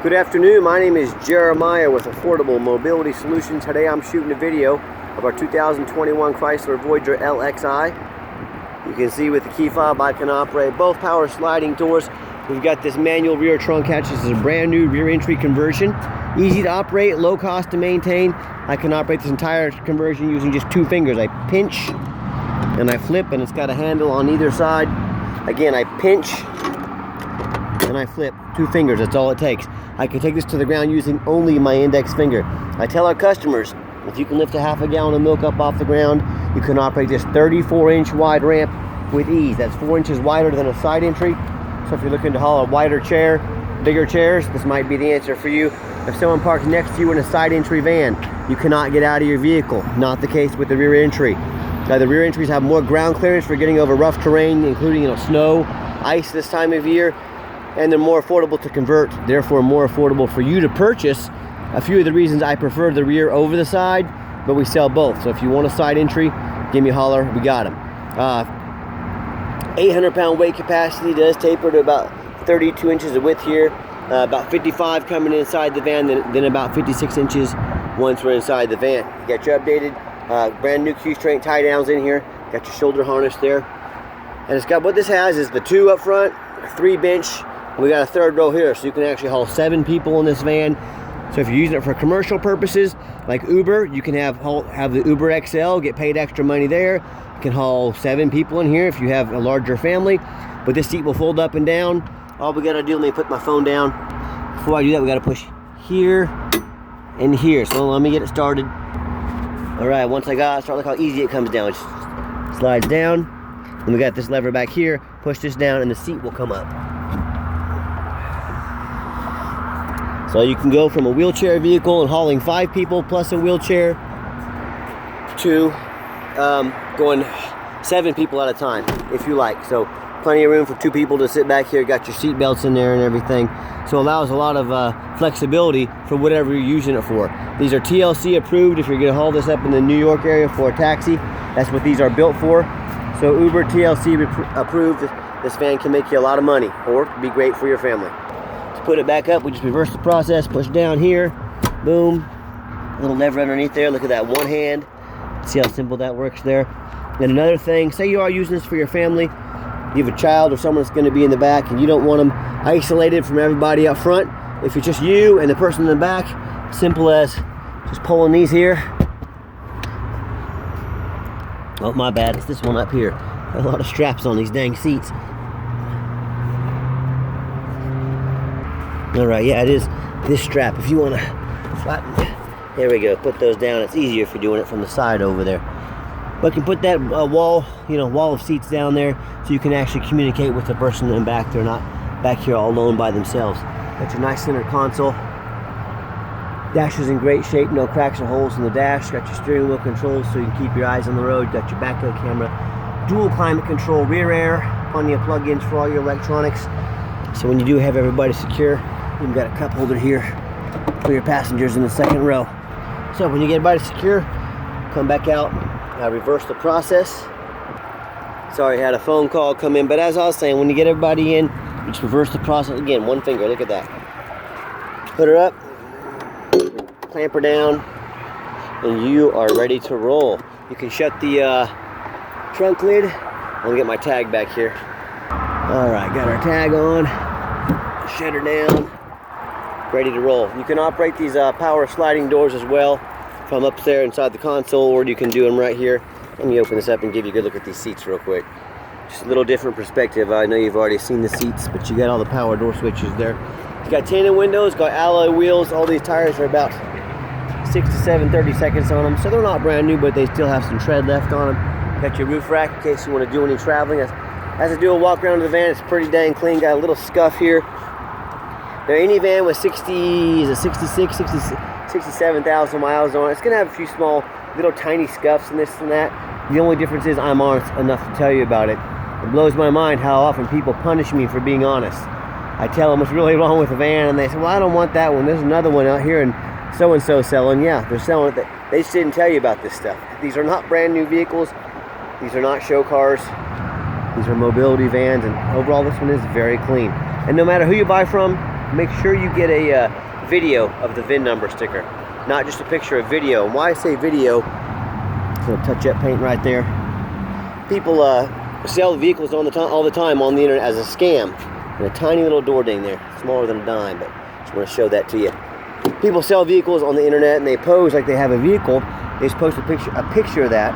Good afternoon, my name is Jeremiah with Affordable Mobility Solutions. Today I'm shooting a video of our 2021 Chrysler Voyager LXi. You can see with the key fob I can operate both power sliding doors. We've got this manual rear trunk hatch. This is a brand new rear entry conversion. Easy to operate, low cost to maintain. I can operate this entire conversion using just 2 fingers. I pinch and I flip, and it's got a handle on either side. Again, I pinch and I flip, 2 fingers, that's all it takes. I can take this to the ground using only my index finger. I tell our customers, if you can lift a half a gallon of milk up off the ground, you can operate this 34-inch wide ramp with ease. That's 4 inches wider than a side entry. So if you're looking to haul a wider chair, bigger chairs, this might be the answer for you. If someone parks next to you in a side entry van, you cannot get out of your vehicle. Not the case with the rear entry. The rear entries have more ground clearance for getting over rough terrain, including snow, ice this time of year, and they're more affordable to convert, therefore more affordable for you to purchase. A few of the reasons I prefer the rear over the side, but we sell both. So if you want a side entry, give me a holler, we got them. 800-pound weight capacity, does taper to about 32 inches of width here. About 55 coming inside the van, then about 56 inches once we're inside the van. You got your updated brand new Q-strength tie downs in here. Got your shoulder harness there. And it's got, what this has is the 2 up front, 3 bench. We got a 3rd row here, so you can actually haul 7 people in this van. So if you're using it for commercial purposes, like Uber, you can have the Uber XL, get paid extra money there. You can haul 7 people in here if you have a larger family. But this seat will fold up and down. All we gotta do, let me put my phone down. Before I do that, we gotta push here and here. So let me get it started. All right, once I got it started, look how easy it comes down. It just slides down. And we got this lever back here. Push this down and the seat will come up. So you can go from a wheelchair vehicle and hauling 5 people plus a wheelchair to going 7 people at a time, if you like. So plenty of room for 2 people to sit back here. Got your seat belts in there and everything. So it allows a lot of flexibility for whatever you're using it for. These are TLC approved. If you're gonna haul this up in the New York area for a taxi, that's what these are built for. So Uber TLC approved. This van can make you a lot of money, or be great for your family. To put it back up, we just reverse the process, push down here, boom, a little lever underneath there. Look at that, one hand. See how simple that works there. And another thing, say you are using this for your family, you have a child or someone that's going to be in the back and you don't want them isolated from everybody up front. If it's just you and the person in the back, simple as just pulling these here. Oh, my bad, it's this one up here. Got a lot of straps on these dang seats. All right, yeah, it is this strap. If you want to flatten, there we go. Put those down. It's easier if you're doing it from the side over there. But you can put that wall of seats down there so you can actually communicate with the person in back. They're not back here all alone by themselves. Got your nice center console. Dash is in great shape, no cracks or holes in the dash. Got your steering wheel controls so you can keep your eyes on the road. Got your backup camera, dual climate control, rear air, plenty of plug-ins for all your electronics. So when you do have everybody secure, you've got a cup holder here for your passengers in the 2nd row. So when you get everybody secure, come back out, reverse the process. Sorry, I had a phone call come in, but as I was saying, when you get everybody in, you just reverse the process. Again, 1 finger, look at that. Put her up, clamp her down, and you are ready to roll. You can shut the trunk lid. I'm gonna get my tag back here. All right, got our tag on, shut her down, ready to roll. You can operate these power sliding doors as well from up there inside the console, or you can do them right here. Let me open this up and give you a good look at these seats real quick. Just a little different perspective. I know you've already seen the seats, but you got all the power door switches there. It's got tinted windows, got alloy wheels. All these tires are about 6 to 7 30-seconds on them, so they're not brand new, but they still have some tread left on them. Got your roof rack in case you want to do any traveling. As I do a walk around the van, it's pretty dang clean. Got a little scuff here. Now, any van with 67,000 miles on it, it's going to have a few small, little tiny scuffs and this and that. The only difference is I'm honest enough to tell you about it. It blows my mind how often people punish me for being honest. I tell them what's really wrong with the van, and they say, well, I don't want that one. There's another one out here, and so-and-so selling. Yeah, they're selling it. They just didn't tell you about this stuff. These are not brand new vehicles. These are not show cars. These are mobility vans, and overall this one is very clean. And no matter who you buy from, make sure you get a video of the VIN number sticker, not just a picture, a video. And why I say video, little touch-up paint right there. People sell vehicles all the time on the internet as a scam, and a tiny little door ding there, smaller than a dime, but just want to show that to you. People sell vehicles on the internet and they pose like they have a vehicle. They just post a picture of that.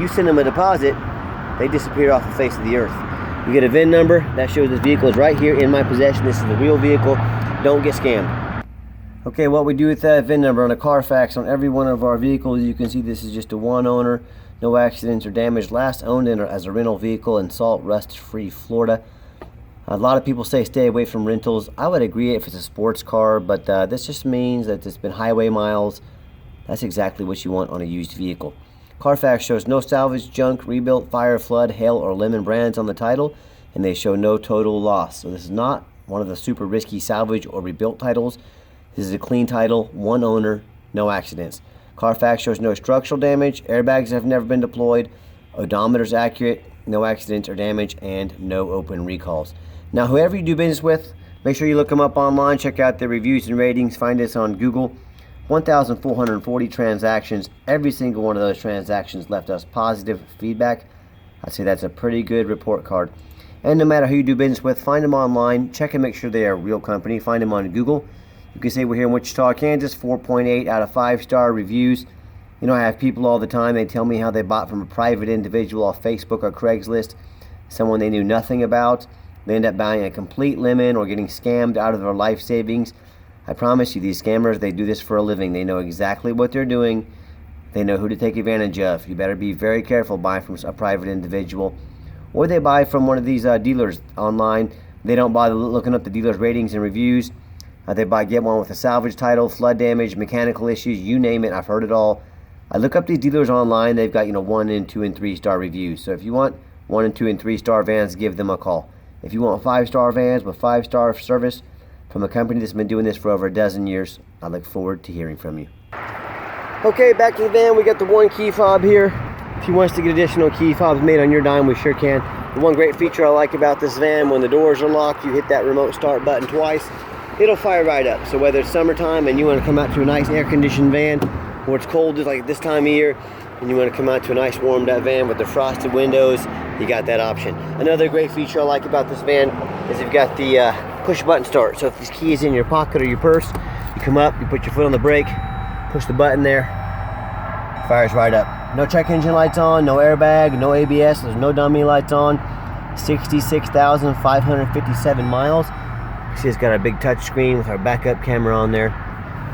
You send them a deposit, they disappear off the face of the earth. You get a VIN number that shows this vehicle is right here in my possession. This is the real vehicle. Don't get scammed. Okay, what we do with that VIN number on a Carfax on every one of our vehicles, you can see this is just a one owner, no accidents or damage, last owned as a rental vehicle in salt rust free Florida. A lot of people say stay away from rentals. I would agree if it's a sports car, but this just means that it's been highway miles. That's exactly what you want on a used vehicle. Carfax shows no salvage, junk, rebuilt, fire, flood, hail, or lemon brands on the title, and they show no total loss. So this is not one of the super risky salvage or rebuilt titles. This is a clean title, one owner, no accidents. Carfax shows no structural damage, airbags have never been deployed, odometer's accurate, no accidents or damage, and no open recalls. Now, whoever you do business with, make sure you look them up online, check out their reviews and ratings, find us on Google. 1,440 transactions. Every single one of those transactions left us positive feedback. I'd say that's a pretty good report card. And no matter who you do business with, find them online, check and make sure they are a real company. Find them on Google. You can say we're here in Wichita, Kansas, 4.8 out of 5-star reviews. You know, I have people all the time, they tell me how they bought from a private individual off Facebook or Craigslist, someone they knew nothing about. They end up buying a complete lemon or getting scammed out of their life savings. I promise you, these scammers, they do this for a living. They know exactly what they're doing. They know who to take advantage of. You better be very careful buying from a private individual. Or they buy from one of these dealers online. They don't bother looking up the dealer's ratings and reviews. Get one with a salvage title, flood damage, mechanical issues, you name it. I've heard it all. I look up these dealers online. They've got 1 and 2 and 3-star reviews. So if you want 1 and 2 and 3-star vans, give them a call. If you want 5-star vans with 5-star service from a company that's been doing this for over a dozen years, I look forward to hearing from you. Okay, back to the van. We got the one key fob here. If you want us to get additional key fobs made on your dime, we sure can. The one great feature I like about this van, when the doors are locked, you hit that remote start button twice, it'll fire right up. So whether it's summertime and you want to come out to a nice air-conditioned van, or it's cold just like this time of year, and you want to come out to a nice warmed up van with the frosted windows, you got that option. Another great feature I like about this van is you've got the push button start. So if this key is in your pocket or your purse, you come up, you put your foot on the brake, push the button there, fires right up. No check engine lights on, no airbag, no ABS, there's no dummy lights on. 66,557 miles. You see it's got a big touch screen with our backup camera on there.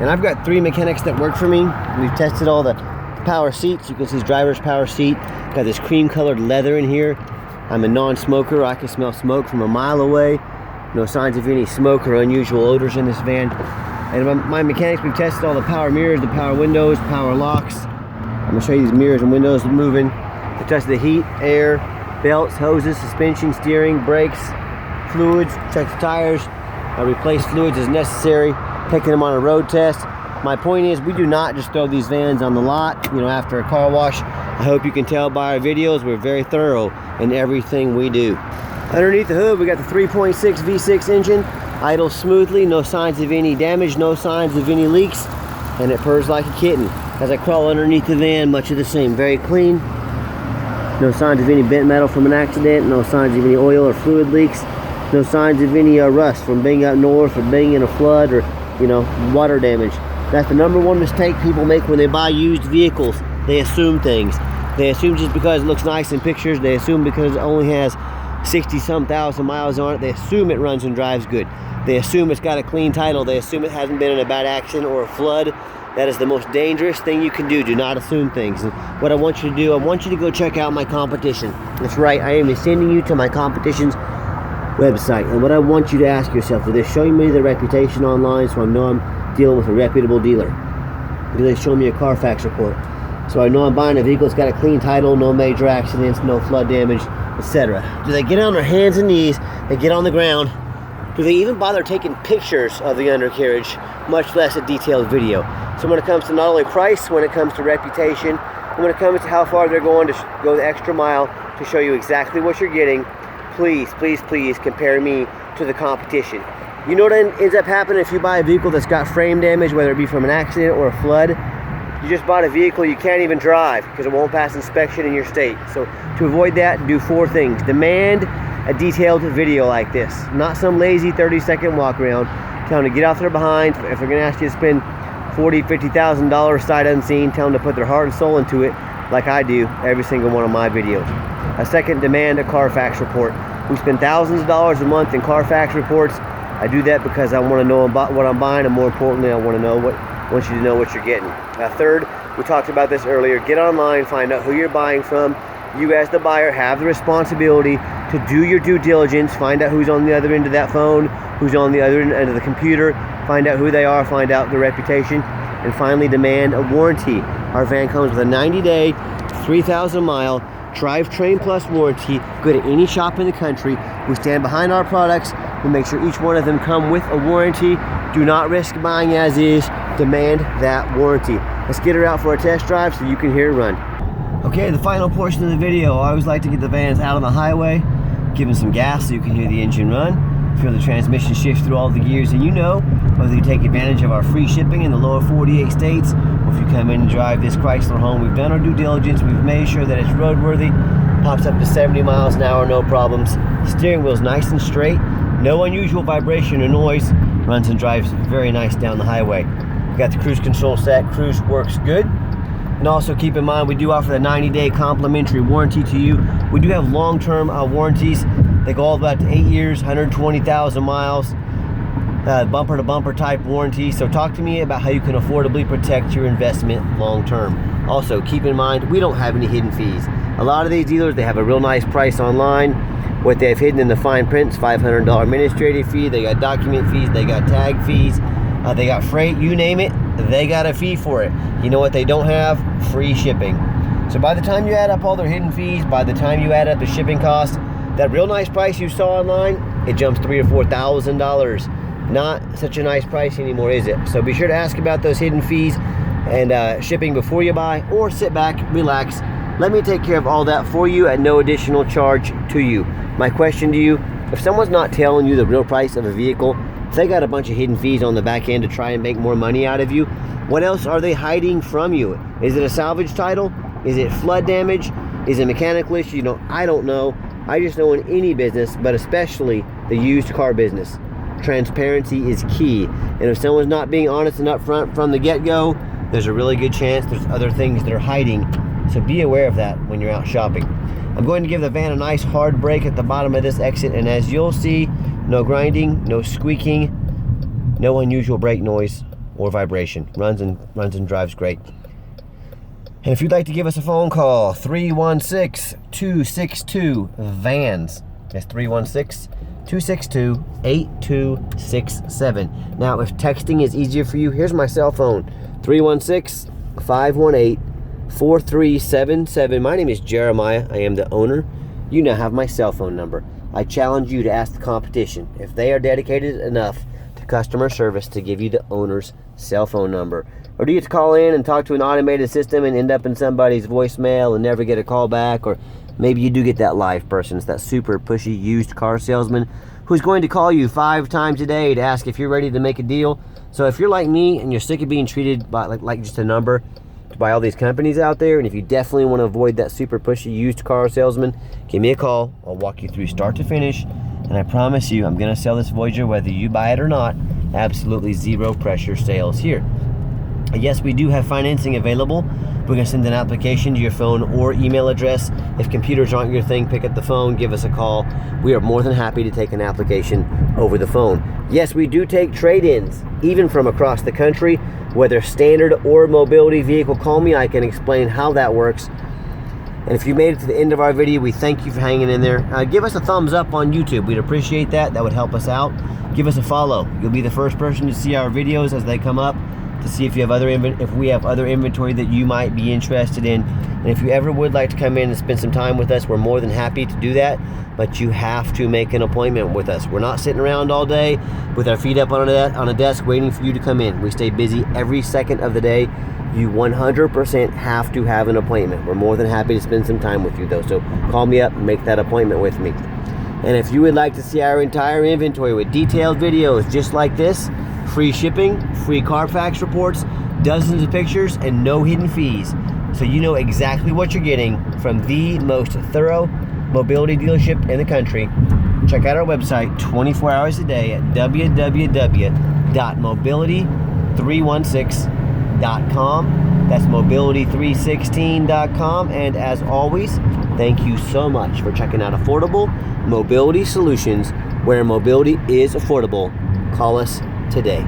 And I've got 3 mechanics that work for me. We've tested all the power seats. You can see this driver's power seat. Got this cream colored leather in here. I'm a non-smoker. I can smell smoke from a mile away. No signs of any smoke or unusual odors in this van. And my mechanics, we've tested all the power mirrors, the power windows, power locks. I'm going to show you these mirrors and windows moving. We tested the heat, air, belts, hoses, suspension, steering, brakes, fluids, check the tires. I replace fluids as necessary, taking them on a road test. My point is, we do not just throw these vans on the lot, after a car wash. I hope you can tell by our videos, we're very thorough in everything we do. Underneath the hood, we got the 3.6 V6 engine, idles smoothly, no signs of any damage, no signs of any leaks, and it purrs like a kitten. As I crawl underneath the van, much of the same, very clean. No signs of any bent metal from an accident, no signs of any oil or fluid leaks, no signs of any rust from being up north or being in a flood or, water damage. That's the #1 mistake people make when they buy used vehicles. They assume things. They assume just because it looks nice in pictures, they assume because it only has 60-some thousand miles on it, they assume it runs and drives good. They assume it's got a clean title. They assume it hasn't been in a bad accident or a flood. That is the most dangerous thing you can do. Do not assume things. And what I want you to do, I want you to go check out my competition. That's right, I am sending you to my competition's website. And what I want you to ask yourself, do they show me the reputation online so I know I'm dealing with a reputable dealer? Do they show me a Carfax report so I know I'm buying a vehicle that's got a clean title, no major accidents, no flood damage, etc.? Do they get on their hands and knees, they get on the ground? Do they even bother taking pictures of the undercarriage, much less a detailed video? So when it comes to not only price, when it comes to reputation, and when it comes to how far they're going to go the extra mile to show you exactly what you're getting, please, please, please compare me to the competition. You know what ends up happening if you buy a vehicle that's got frame damage, whether it be from an accident or a flood? You just bought a vehicle you can't even drive because it won't pass inspection in your state. So to avoid that, do 4 things. Demand a detailed video like this, not some lazy 30-second walk around. Tell them to get off their behind. If they're going to ask you to spend $40,000, $50,000 sight unseen, tell them to put their heart and soul into it, like I do every single one of my videos. A second, demand a Carfax report. We spend thousands of dollars a month in Carfax reports. I do that because I want to know about what I'm buying, and more importantly, I want you to know what you're getting. Third, we talked about this earlier. Get online, find out who you're buying from. You as the buyer have the responsibility to do your due diligence, find out who's on the other end of that phone, who's on the other end of the computer, find out who they are, find out their reputation, and finally demand a warranty. Our van comes with a 90-day, 3,000-mile drivetrain plus warranty. Go to any shop in the country. We stand behind our products. We make sure each one of them come with a warranty. Do not risk buying as is. Demand that warranty. Let's get her out for a test drive so you can hear it run. Okay, the final portion of the video. I always like to get the vans out on the highway, give them some gas so you can hear the engine run, feel the transmission shift through all the gears, and you know whether you take advantage of our free shipping in the lower 48 states, or if you come in and drive this Chrysler home. We've done our due diligence. We've made sure that it's roadworthy, pops up to 70 miles an hour, no problems. Steering wheel's nice and straight, no unusual vibration or noise, runs and drives very nice down the highway. We got the cruise control set. Cruise works good. And also keep in mind, we do offer the 90-day complimentary warranty to you. We do have long-term warranties. They go all the way up to 8 years, 120,000 miles, bumper-to-bumper type warranty. So talk to me about how you can affordably protect your investment long-term. Also, keep in mind, we don't have any hidden fees. A lot of these dealers, they have a real nice price online. What they have hidden in the fine print's $500 administrative fee. They got document fees. They got tag fees. They got freight. You name it, they got a fee for it. You know what they don't have? Free shipping. So by the time you add up all their hidden fees, by the time you add up the shipping costs, that real nice price you saw online, it jumps $3,000 or $4,000. Not such a nice price anymore, is it? So be sure to ask about those hidden fees and shipping before you buy, or sit back, relax. Let me take care of all that for you at no additional charge to you. My question to you, if someone's not telling you the real price of a vehicle, if they got a bunch of hidden fees on the back end to try and make more money out of you, what else are they hiding from you? Is it a salvage title? Is it flood damage? Is it mechanical issue? You know, I don't know. I just know in any business, but especially the used car business, transparency is key. And if someone's not being honest and upfront from the get-go, there's a really good chance there's other things they're hiding. So be aware of that when you're out shopping. I'm going to give the van a nice hard brake at the bottom of this exit, and as you'll see, no grinding, no squeaking, no unusual brake noise or vibration. Runs and drives great. And if you'd like to give us a phone call, 316-262-VANS. That's 316-262-8267. Now, if texting is easier for you, here's my cell phone, 316-518-4377. My name is Jeremiah. I am the owner. You now have my cell phone number. I challenge you to ask the competition if they are dedicated enough to customer service to give you the owner's cell phone number. Or do you have to call in and talk to an automated system and end up in somebody's voicemail and never get a call back? Or maybe you do get that live person. It's that super pushy used car salesman who's going to call you 5 times a day to ask if you're ready to make a deal. So if you're like me and you're sick of being treated by like just a number by all these companies out there, and if you definitely want to avoid that super pushy used car salesman, give me a call. I'll walk you through start to finish, and I promise you I'm going to sell this Voyager whether you buy it or not. Absolutely zero pressure sales here. Yes, we do have financing available. We're going to send an application to your phone or email address. If computers aren't your thing, pick up the phone, give us a call. We are more than happy to take an application over the phone. Yes, we do take trade-ins, even from across the country, whether standard or mobility vehicle. Call me, I can explain how that works. And if you made it to the end of our video, we thank you for hanging in there. Give us a thumbs up on YouTube. We'd appreciate that. That would help us out. Give us a follow. You'll be the first person to see our videos as they come up, to see if you have if we have other inventory that you might be interested in. And if you ever would like to come in and spend some time with us, we're more than happy to do that, but you have to make an appointment with us. We're not sitting around all day with our feet up on a desk waiting for you to come in. We stay busy every second of the day. You 100% have to have an appointment. We're more than happy to spend some time with you though, so call me up and make that appointment with me. And if you would like to see our entire inventory with detailed videos just like this, free shipping, free Carfax reports, dozens of pictures, and no hidden fees, so you know exactly what you're getting from the most thorough mobility dealership in the country, check out our website 24 hours a day at www.mobility316.com. That's mobility316.com. And as always, thank you so much for checking out Affordable Mobility Solutions, where mobility is affordable. Call us today.